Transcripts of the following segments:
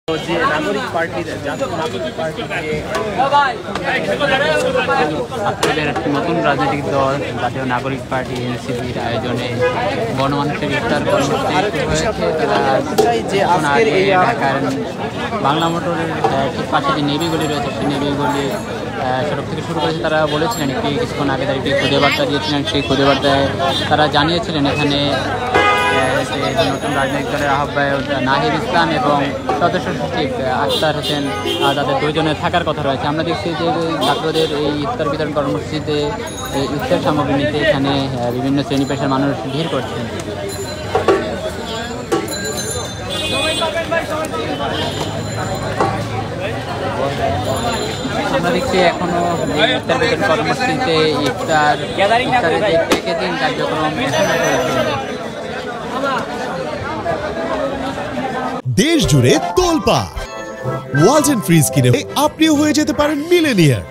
যে নাগরিক পার্টির জাতীয় নাগরিক পার্টির ছাত্রদের নতুন রাজনৈতিক দল জাতীয় নাগরিক পার্টি এনসিপির আয়োজনে গণমানুষের ইফতার কর্মসূচি হয়েছে। ঢাকার বাংলা মোটরের ঠিক পাশে যে নেভি গলি রয়েছে সেই নেভি গলি সড়ক থেকে শুরু করেছে। তারা বলেছিলেন কিছুক্ষণ আগে তারা একটি খুদে বার্তা দিয়েছিলেন। সেই খুদে বার্তায় তারা জানিয়েছিলেন এখানে নতুন রাজনৈতিক দলের আহ্বায়ক নাহিদ ইসলাম এবং সদস্য সচিব আখতার হোসেন তাদের দুইজনের থাকার কথা রয়েছে। আমরা দেখছি যে ছাত্রদের এই ইফতার বিতরণ কর্মসূচিতে ইফতার সামগ্রী নিতে এখানে বিভিন্ন শ্রেণী পেশার মানুষ ভিড় করছেন। আমরা দেখছি এখনো ইফতার বিতরণ কর্মসূচিতে ইফতারের যে প্যাকেজিং কার্যক্রম দেশ জুড়ে তোলপাড় ওয়ালটন ফ্রিজ কিনে আপনিও হয়ে যেতে পারেন মিলেনিয়ার।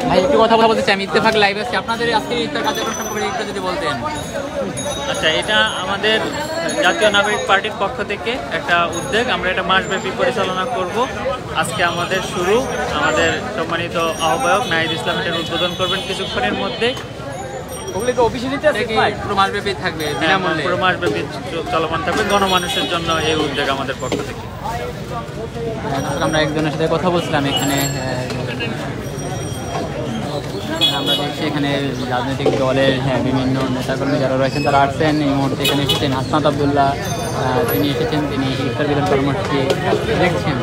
ভাই একটু কথা বলতে চাই, আমি ইত্তেফাক লাইভ আছি, আপনাদের আজকে ইফতার কার্যক্রম সম্পর্কে একটু যদি বলতেন। আচ্ছা, এটা আমাদের জাতীয় নাগরিক পার্টির পক্ষ থেকে একটা উদ্যোগ, আমরা এটা মাসব্যাপী পরিচালনা করব। আজকে আমাদের শুরু, আমাদের সম্মানিত আহ্বায়ক নাহিদ ইসলাম এটার উদ্বোধন করবেন কিছুক্ষণের মধ্যে। পুরো মাসব্যাপী থাকবে, বিনামূল্যে পুরো মাসব্যাপী চলমান থাকবে গণমানুষের জন্য এই উদ্যোগ আমাদের পক্ষ থেকে। আমরা একজনের সাথে কথা বলছিলাম এখানে, আমরা দেখছি এখানে রাজনৈতিক দলের বিভিন্ন নেতাকর্মী যারা রয়েছেন তারা আসছেন। এই মুহূর্তে এখানে এসেছেন হাসনাত আবদুল্লাহ, তিনি এসেছেন, তিনি ইফতার বিতরণ কর্মসূচি দেখছেন।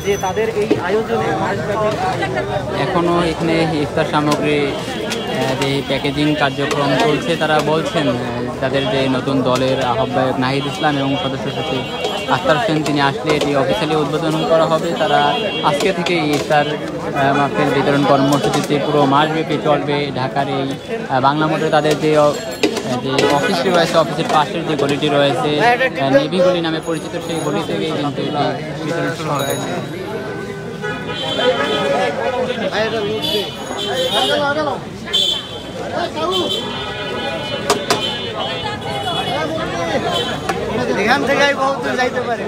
যে তাদের এই আয়োজনে এখনো এখানে ইফতার সামগ্রী যে প্যাকেজিং কার্যক্রম চলছে। তারা বলছেন তাদের যে নতুন দলের আহ্বায়ক নাহিদ ইসলাম এবং সদস্য সচিব আখতার হোসেন তিনি আসলে এটি অফিসিয়ালি উদ্বোধন করা হবে। তারা আজকে থেকে ইফতার মাফিল বিতরণ কর্মসূচিতে পুরো মাসব্যাপী চলবে। ঢাকার এই বাংলা মোটরে তাদের যে অফিসটি রয়েছে, অফিসের পাশের যে গলিটি রয়েছে নেভি গলি নামে পরিচিত, সেই গলি থেকেই কিন্তু এটি বিতরণ শুরু হয়েছে। এখান থেকে বহুত যাইতে পারে।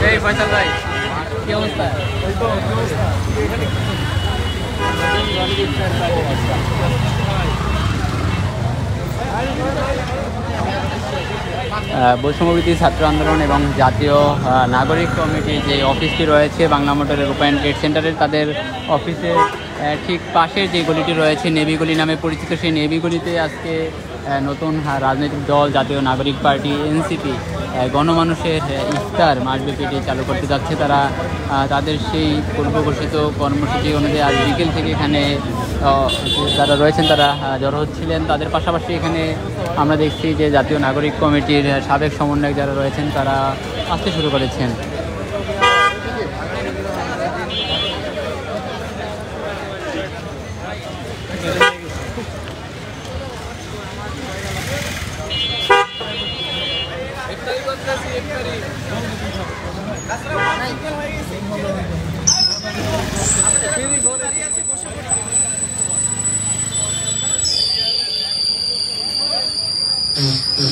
এই ফয়সাল ভাই কি অবস্থা? বৈষম্যবিরোধী ছাত্র আন্দোলন এবং জাতীয় নাগরিক কমিটির যে অফিসটি রয়েছে বাংলা মোটরের রূপায়ণ ট্রেড সেন্টারের, তাদের অফিসের ঠিক পাশের যে গলিটি রয়েছে নেভি গলি নামে পরিচিত, সেই নেভি গলিতে আজকে নতুন রাজনৈতিক দল জাতীয় নাগরিক পার্টি এনসিপি গণমানুষের ইফতার মাসব্যাপী চালু করতে যাচ্ছে। তারা তাদের সেই পূর্ব ঘোষিত কর্মসূচি অনুযায়ী আজ বিকেল থেকে এখানে যারা রয়েছেন তারা জড়ো হচ্ছিলেন। তাদের পাশাপাশি এখানে আমরা দেখছি যে জাতীয় নাগরিক কমিটির সাবেক সমন্বয়ক যারা রয়েছেন তারা আসতে শুরু করেছেন।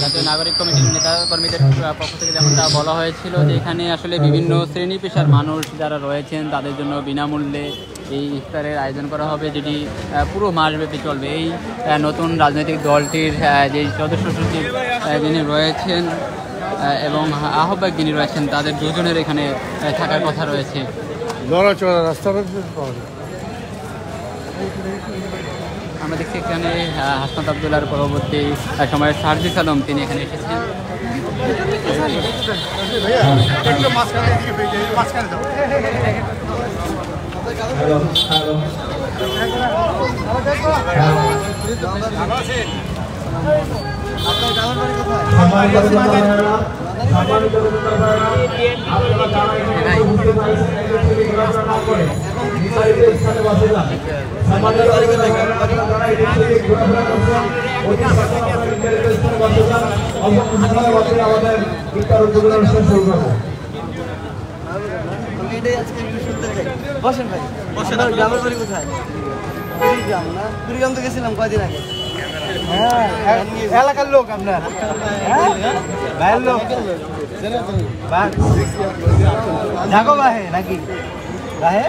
জাতীয় নাগরিক কমিটির নেতা কর্মীদের পক্ষ থেকে যেমনটা বলা হয়েছিল যে এখানে আসলে বিভিন্ন শ্রেণী পেশার মানুষ যারা রয়েছেন তাদের জন্য বিনামূল্যে এই ইফতারের আয়োজন করা হবে, যেটি পুরো মাসব্যাপী চলবে। এই নতুন রাজনৈতিক দলটির যে সদস্য সচিব যিনি রয়েছেন এবং আহ্বায়ক যিনি রয়েছেন তাদের দুজনের এখানে থাকার কথা রয়েছে। আমরা দেখছি এখানে হাসনাত আবদুল্লাহর পরবর্তী সময়ের সার্জিস আলম তিনি এখানে এসেছেন। আপনার গ্রামের বাড়ি কোথায়? বসেন ভাই, আপনার গ্রামের বাড়ি কোথায়? কুড়িগ্রাম না? কুড়িগ্রাম তো গেছিলাম কয়দিন আগে। হ্যাঁ, এলাকার লোক আপনার, ভাইয়ের লোক ঢাকা বাহে নাকি বাহে?